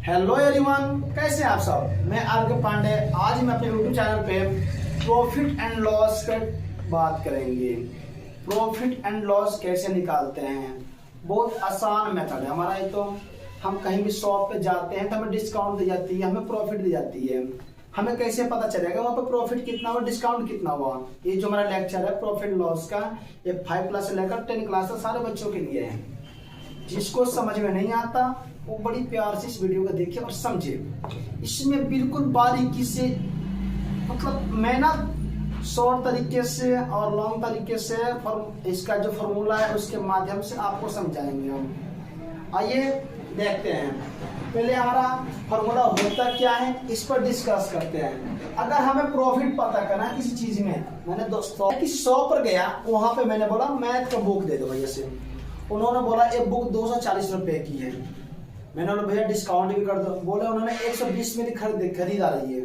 Hello everyone, कैसे हैं आप सब। मैं आर.के. पांडे। आज मैं अपने यूट्यूब चैनल पे प्रॉफिट एंड लॉस का बात करेंगे। प्रॉफिट एंड लॉस कैसे निकालते हैं, बहुत आसान मेथड है हमारा। ये तो हम कहीं भी शॉप पे जाते हैं तो हमें डिस्काउंट दी जाती है, हमें प्रॉफिट दी जाती है। हमें कैसे पता चलेगा वहाँ पे प्रॉफिट कितना हुआ, डिस्काउंट कितना हुआ। ये जो हमारा लेक्चर है प्रॉफिट लॉस का, ये 5 क्लास से लेकर 10 क्लास तक सारे बच्चों के लिए है। जिसको समझ में नहीं आता वो बड़ी प्यार से इस वीडियो को देखे और समझे। इसमें बिल्कुल बारीकी से, मतलब मैं ना शॉर्ट तरीके से और लॉन्ग तरीके से इसका जो फॉर्मूला है उसके माध्यम से आपको समझाएंगे हम। आइए देखते हैं। पहले हमारा फॉर्मूला होता क्या है इस पर डिस्कस करते हैं। अगर हमें प्रॉफिट पता करना किसी चीज में, मैंने दोस्तों किसी शॉप पर गया, वहां पे मैंने बोला मैथ का बुक दे दो भैया से। उन्होंने बोला ये बुक 240 रुपए की है। मैंने बोला भैया डिस्काउंट भी कर दो। बोले उन्होंने 120 में खरीदा रही है।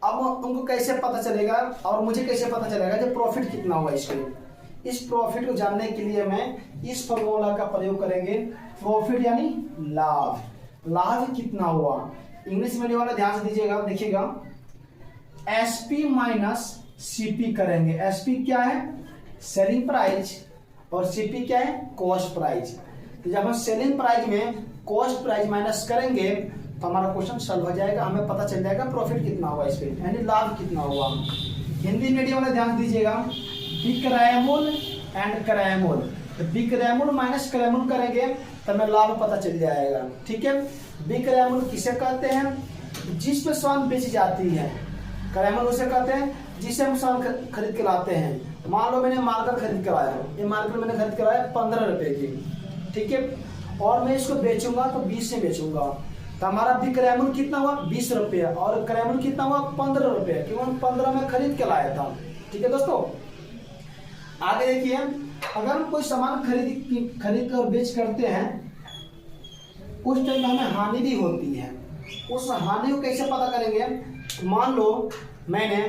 अब उनको कैसे पता चलेगा और मुझे कैसे पता चलेगा कि प्रॉफिट कितना हुआ इसके। इस प्रॉफिट को जानने के लिए मैं इस फॉर्मूला का प्रयोग करेंगे। प्रॉफिट यानी लाभ। लाभ कितना हुआ, इंग्लिश मीडियम वाला ध्यान से दीजिएगा, देखिएगा। एसपी माइनस सीपी करेंगे। एसपी क्या है, सेलिंग प्राइस, और सीपी क्या है, कॉस्ट प्राइस। तो जब हम सेलिंग प्राइस में कॉस्ट प्राइस माइनस करेंगे तो हमारा क्वेश्चन सॉल्व हो जाएगा। हमें पता चल जाएगा प्रॉफिट कितना हुआ इस पे, यानी लाभ कितना हुआ। हिंदी मीडियम वाले ध्यान दीजिएगा। विक्रयमूल एंड क्रयमूल, तो विक्रयमूल माइनस क्रयमूल करेंगे तो हमें लाभ पता चल जाएगा। ठीक है। विक्रयमूल किसे कहते हैं, जिस पे सामान बेची जाती है। क्रयमूल उसे कहते हैं जिसे हम सामान खरीद के लाते हैं। मान लो मैंने मार्कर खरीद कर आया, ये मार्कर मैंने खरीद कर आया 15 रुपए की। ठीक है। और मैं इसको बेचूंगा तो 20 से बेचूंगा, तो हमारा विक्रयमूल्य कितना हुआ 20 रुपया, और क्रयमूल्य कितना हुआ 15 रुपया, क्योंकि 15 में खरीद के लाया था। ठीक है दोस्तों। आगे देखिए, अगर हम कोई सामान खरीद कर बेच करते हैं, उस टाइम हमें हानि भी होती है। उस हानि को कैसे पता करेंगे। मान लो मैंने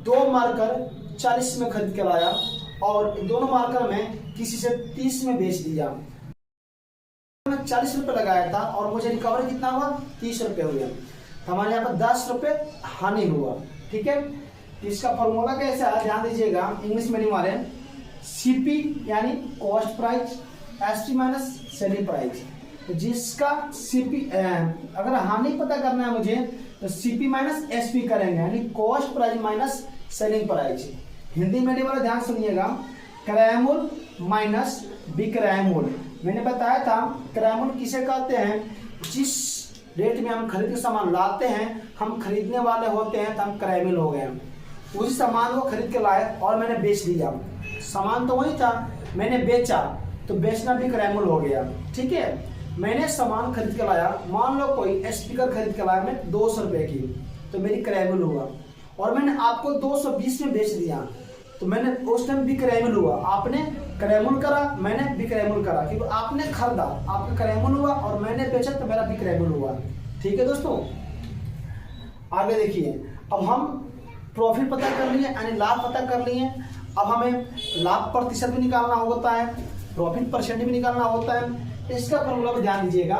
2 मार्कर 40 में खरीद के लाया और दोनों मार्कर में किसी से 30 में बेच दिया। मैं 40 रुपए लगाया था और मुझे रिकवर कितना हुआ 30 रुपए हुए, तो हमारे यहाँ पर 10 रुपए हानि हुआ। ठीक है। इसका फॉर्मूला कैसा है ध्यान दीजिएगा। इंग्लिश मीडियम वाले, सीपी यानी cost price, SP minus selling price. तो जिसका सीपी, अगर हानि पता करना है मुझे तो सीपी माइनस एसपी करेंगे, यानी cost price minus selling price. Hindi medium वाला ध्यान सुनिएगा। क्रयमूल्य माइनस विक्रयमूल्य। मैंने बताया था क्रयमूल्य किसे कहते हैं, जिस रेट में हम खरीद के सामान लाते हैं, हम खरीदने वाले होते हैं तो हम क्रयमूल्य हो गए। उसी सामान को खरीद के लाए और मैंने बेच दिया। सामान तो वही था, मैंने बेचा तो बेचना भी क्रयमूल्य हो गया। ठीक है। मैंने सामान खरीद के लाया, मान लो कोई स्पीकर खरीद के लाया मैं 200 रुपए की, तो मेरी क्रयमूल्य हुआ। और मैंने आपको 220 में बेच दिया, तो मैंने उस टाइम विक्रयमूल्य हुआ। आपने क्रयमूल्य करा, मैंने विक्रयमूल्य करा, क्योंकि आपने खरीदा आपका क्रयमूल्य हुआ और मैंने बेचा तो मेरा विक्रयमूल्य हुआ। ठीक है दोस्तों। आगे देखिए, अब हम प्रॉफिट पता कर लिए, यानी लाभ पता कर लिए। अब हमें लाभ प्रतिशत भी निकालना होता है, प्रॉफिट परसेंट भी निकालना होता है। इसका फॉर्मूला पर ध्यान दीजिएगा।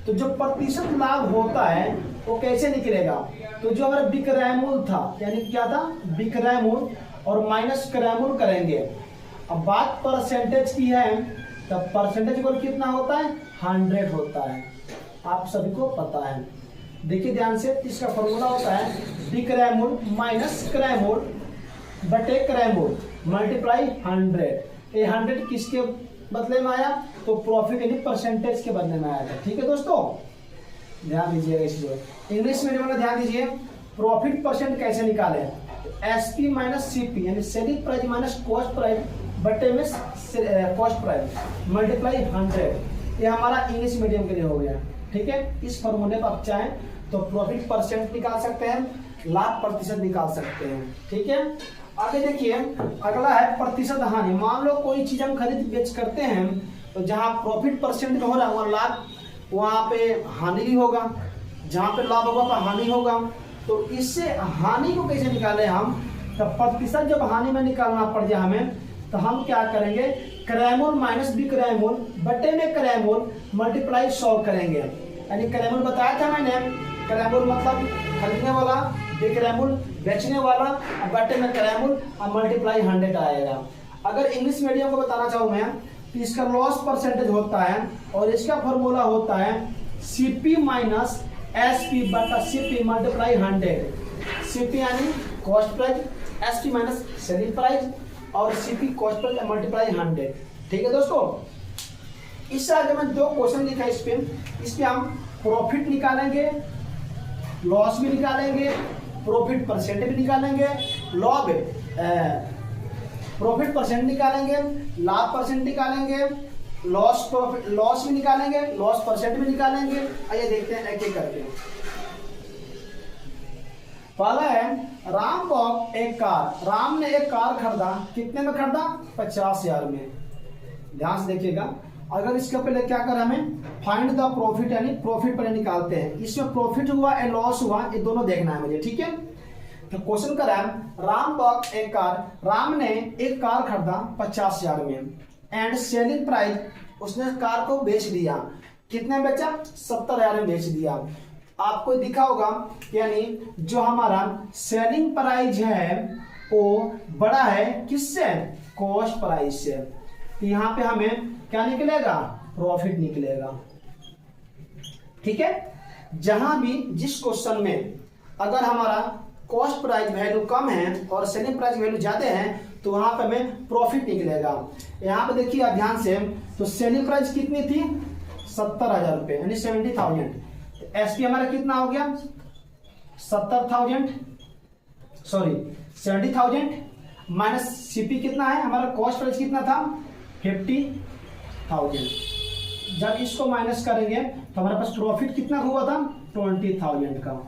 तो जो प्रतिशत लाभ होता है वो कैसे निकलेगा, तो जो हमारा विक्रयमूल्य था, यानी क्या था विक्रयमूल्य, और माइनस क्रयमूल्य करेंगे। अब बात परसेंटेज की है, तो परसेंटेज को कितना होता है 100 होता है, आप सभी को पता है। देखिए ध्यान से, इसका फॉर्मूला होता है विक्रयमूल्य माइनस क्रयमूल्य बटे क्रयमूल्य मल्टीप्लाई 100। ये 100 किसके बदले में आया, तो प्रॉफिट यानी परसेंटेज के बदले में आया था। ठीक है दोस्तों, ध्यान दीजिएगा। इसलिए इंग्लिश मीडियम में ध्यान दीजिए, प्रॉफिट परसेंट कैसे निकाले। एसपी माइनस सीपी यानी selling price minus cost price बटे में कॉस्ट प्राइस मल्टीप्लाई 100। ये हमारा इंग्लिश मीडियम के लिए हो गया। ठीक है। इस फॉर्मूले पर आप चाहें तो प्रॉफिट परसेंट निकाल सकते हैं, लाभ प्रतिशत निकाल सकते हैं। ठीक है। आगे देखिए, अगला है प्रतिशत हानि। मान लो कोई चीज हम खरीद बेच करते हैं, तो जहां प्रॉफिट परसेंट में हो रहा है वहां लाभ, वहां पे हानि भी होगा। जहां पे लाभ होगा वहां हानि होगा। तो इससे हानि को कैसे निकाले हम, तो प्रतिशत जब हानि में निकालना पड़ जाए हमें, तो हम क्या करेंगे, क्रयमूल्य माइनस विक्रयमूल्य बटे में क्रयमूल्य मल्टीप्लाई 100 करेंगे। यानी क्रैमुल बताया था मैंने, क्रैमुल मतलब खरीदने वाला, डिक्रैमुल बेचने वाला, और बटे में क्रैमुल और मल्टीप्लाई 100 आएगा। अगर इंग्लिश मीडियम को बताना चाहूँ मैं तो इसका लॉस परसेंटेज होता है और इसका फॉर्मूला होता है CP माइनस SP बटा CP मल्टीप्लाई 100। CP यानी cost price, SP minus selling price और CP कॉस्ट प्राइस मल्टीप्लाई 100। ठीक है दोस्तों, इससे आगे मैं 2 क्वेश्चन लिखा है इस पे हम प्रॉफिट निकालेंगे, लॉस भी निकालेंगे, प्रॉफिट परसेंट भी निकालेंगे, प्रॉफिट परसेंट निकालेंगे, लाभ परसेंट निकालेंगे, लॉस भी निकालेंगे, लॉस परसेंट भी निकालेंगे। आइए देखते हैं एक एक करके। पहला है राम बॉब एक कार, राम ने एक कार खरीदा, कितने में खरीदा? 50,000 में। ध्यान से देखिएगा, अगर इसके पहले क्या करें, हमें फाइंड द प्रॉफिट यानी प्रॉफिट पहले निकालते हैं। इसमें प्रॉफिट हुआ या लॉस हुआ, ये दोनों देखना है मुझे। ठीक है, तो क्वेश्चन करा राम बॉब एक कार, राम ने एक कार खरीदा 50,000 में एंड सेलिंग प्राइस, उसने कार को बेच दिया, कितने बेचा? 70,000 में बेच दिया। आपको दिखा होगा यानी जो हमारा सेलिंग प्राइस है वो बड़ा है किससे? कॉस्ट प्राइस से। तो यहाँ पे हमें क्या निकलेगा? प्रॉफिट निकलेगा। ठीक है, जहां भी जिस क्वेश्चन में अगर हमारा कॉस्ट प्राइस वैल्यू कम है और सेलिंग प्राइस वैल्यू ज्यादा है तो वहां पे हमें प्रॉफिट निकलेगा। यहाँ पे देखिए ध्यान से, तो सेलिंग प्राइस कितनी थी? 70,000 रुपए यानी 70,000। SP हमारा कितना हो गया? 70,000, सॉरी 70,000 माइनस CP कितना है? हमारा कॉस्ट प्राइस कितना था? 50,000। जब इसको माइनस करेंगे तो हमारे पास प्रॉफिट कितना हुआ था? 20,000 का।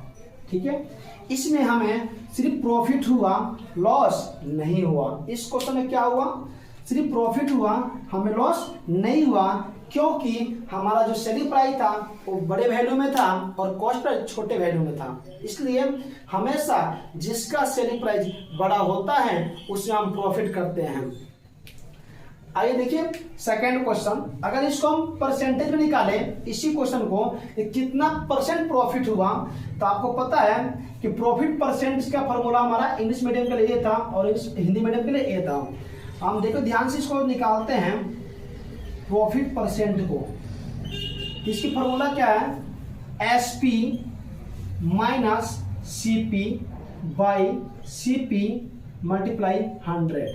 ठीक है, इसमें हमें सिर्फ प्रॉफिट हुआ, लॉस नहीं हुआ। इस क्वेश्चन में क्या हुआ? सिर्फ प्रॉफिट हुआ, हमें लॉस नहीं हुआ, क्योंकि हमारा जो सेलिंग प्राइस था वो बड़े वैल्यू में था और कॉस्ट प्राइस छोटे वैल्यू में था। इसलिए हमेशा जिसका सेलिंग प्राइस बड़ा होता है उसमें हम प्रॉफिट करते हैं। आइए देखिए सेकंड क्वेश्चन, अगर इसको हम परसेंटेज में निकालें इसी क्वेश्चन को, कितना परसेंट प्रॉफिट हुआ, तो आपको पता है कि प्रॉफिट परसेंट का फॉर्मूला हमारा इंग्लिश मीडियम के लिए ये था और हिंदी मीडियम के लिए ये था। हम देखो ध्यान से इसको निकालते हैं प्रॉफिट परसेंट को। इसकी फॉर्मूला क्या है? SP minus CP by CP multiply 100।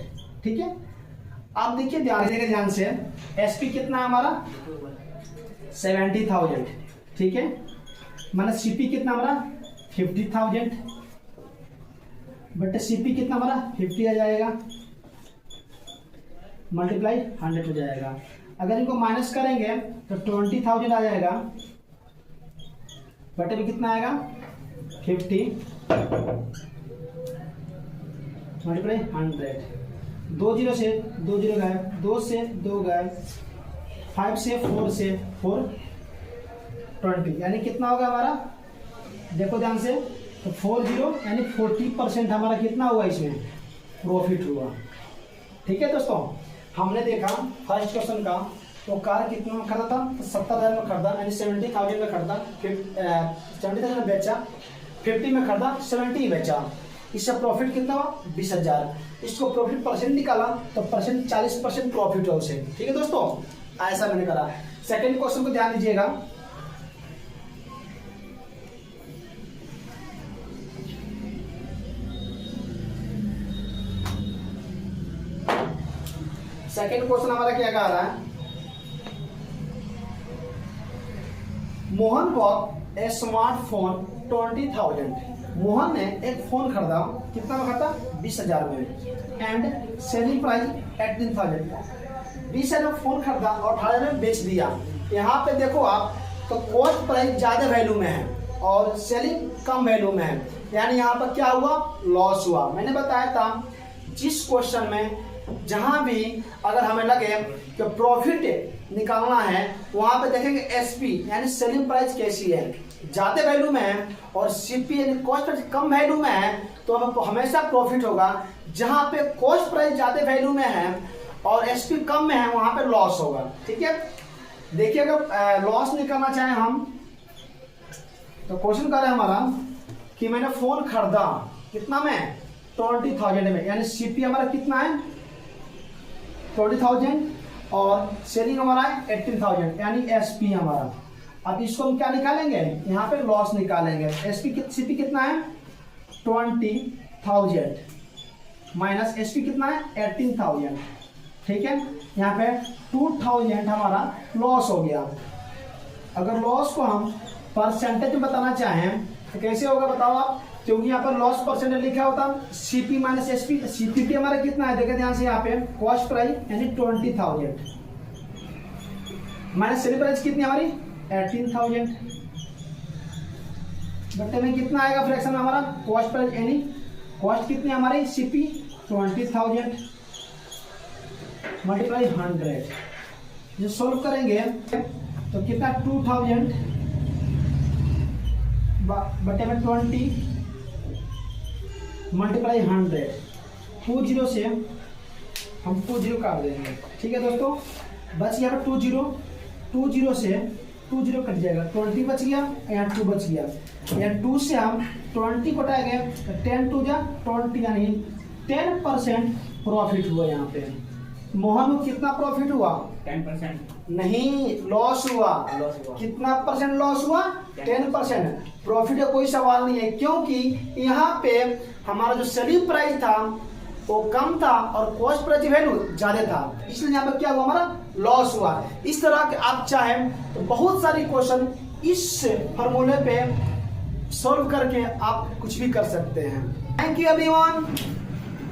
ठीक है, आप देखिए ध्यान से, SP कितना है हमारा? 70,000। ठीक है, माइनस CP कितना हमारा? 50,000 बट CP कितना हमारा? 50 आ जाएगा, मल्टीप्लाई 100 हो जाएगा। अगर इनको माइनस करेंगे तो 20,000 आ जाएगा, बटे में कितना आएगा? 50 मल्टीप्लाई 100। 2 0 से 2 0 गए, 2 से 2 गए, 5 से 4 से 4, 20 यानी कितना होगा हमारा? देखो ध्यान से, तो 40 यानी 40% हमारा कितना हुआ? इसमें प्रॉफिट हुआ। ठीक है दोस्तों, हमने देखा फर्स्ट क्वेश्चन का, तो कार कितना में खरीदा था? 70,000 में खरीदा यानी 70,000 में खरीदा, 70,000 में बेचा, 50 में खरीदा, 70 बेचा। इससे प्रॉफिट कितना हुआ? 20,000। इसको प्रॉफिट परसेंट निकाला तो परसेंट 40% प्रॉफिट है उसे। ठीक है दोस्तों, ऐसा मैंने करा। सेकंड क्वेश्चन को ध्यान दीजिएगा, सेकंड क्वेश्चन हमारा क्या कह रहा है? मोहन बॉट ए स्मार्टफोन 20,000। मोहन ने एक फोन खरीदा, कितना में खरीदा? 20,000 में एंड सेलिंग प्राइस 18,000। 20,000 में फोन खरीदा और 18,000 में बेच दिया। यहाँ पे देखो आप, तो कॉस्ट प्राइस ज्यादा वैल्यू में है और सेलिंग कम वैल्यू में है, यानी यहाँ पर क्या हुआ? लॉस हुआ। मैंने बताया था जिस क्वेश्चन में जहां भी अगर हमें लगे कि प्रॉफिट निकालना है वहां पे देखेंगे SP यानी सेलिंग प्राइस कैसी है, ज्यादा वैल्यू में है और CP यानी कॉस्ट प्राइस कम वैल्यू में है तो हमेशा प्रॉफिट होगा। जहां पे कॉस्ट प्राइस ज्यादा वैल्यू में है और SP कम में है वहां पे लॉस होगा। ठीक है, देखिए अगर लॉस निकालना चाहे हम तो क्वेश्चन कर रहा है हमारा कि मैंने फोन खरीदा कितना में 20,000 में, यानी सीपी हमारा कितना है 20,000 और सेलिंग हमारा है 18,000 यानी एसपी हमारा। अब इसको हम क्या निकालेंगे, यहाँ पे लॉस निकालेंगे। सीपी कितना है 20,000 माइनस एसपी कितना है 18,000, ठीक है। यहाँ पे 2,000 हमारा लॉस हो गया। अगर लॉस को हम परसेंटेज में बताना चाहें तो कैसे होगा बताओ आप, क्योंकि यहाँ पर लॉस परसेंटेज लिखा होता सीपी माइनस एसपी। सीपी हमारा कितना है देखिए ध्यान से, यहाँ पे कॉस्ट प्राइस यानी 20,000 माइनस सेलिंग प्राइस कितनी हमारी 18,000, बट्टे में कितना आएगा फ्रैक्शन में हमारा कॉस्ट प्राइस यानी कॉस्ट कितनी हमारी सीपी 20,000 मल्टीप्लाई 100। जो सोल्व करेंगे तो कितना 2,000 बटे में 20 मल्टीप्लाई 100, 20 से हम 20 काट देंगे, ठीक है दोस्तों। बच गया 20 से 20 कट जाएगा, 20 बच गया, यहाँ 2 बच गया। यहाँ 2 से हम 20 को हटाएंगे तो 10 2 जा 20 यानी 10% प्रॉफिट हुआ। यहाँ पे मोहन को कितना प्रॉफिट हुआ 10%, नहीं लॉस हुआ। कितना परसेंट लॉस हुआ 10%। प्रॉफिट का कोई सवाल नहीं है, क्योंकि यहाँ पे हमारा जो सेलिंग प्राइस था वो कम था और कॉस्ट प्राइस वैल्यू ज्यादा था, इसलिए यहाँ पे क्या हुआ हमारा लॉस हुआ। इस तरह के आप चाहें तो बहुत सारी क्वेश्चन इस फॉर्मूले पे सॉल्व करके आप कुछ भी कर सकते हैं। Thank you everyone.